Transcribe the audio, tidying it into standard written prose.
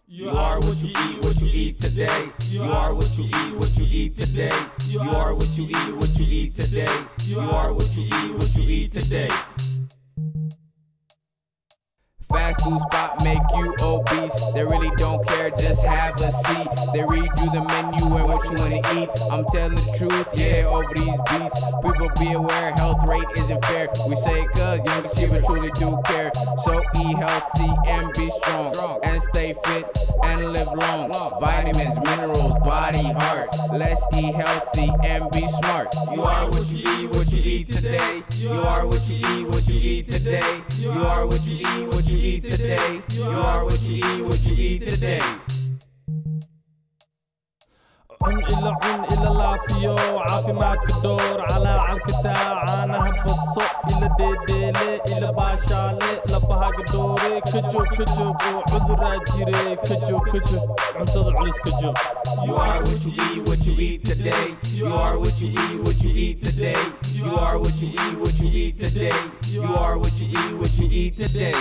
You are what you eat today. You are what you eat today. You are what you eat today. You are what you eat today. Fast food spot make you obese. They really don't care, just have a seat. They read you the menu and what you wanna eat. I'm telling the truth, yeah, over these beats. People be aware, health rate isn't fair. We say it cause younger people truly do care. So eat healthy and be strong, and stay fit and live long. Vitamins, minerals, body, heart. Let's eat healthy and be smart. You are what you eat today. You are what you eat today. You are what you eat today. You are what you eat today. عن إلى العافية وعافيماتك دور على عالكتاع أنا هبط إلى ديديلي إلى باشالي لفها قدوري كجو وعذرا جيري كجو عنتظر عليس كجو. You are what you eat today. You are what you eat today. You are what you eat today. You are what you eat today.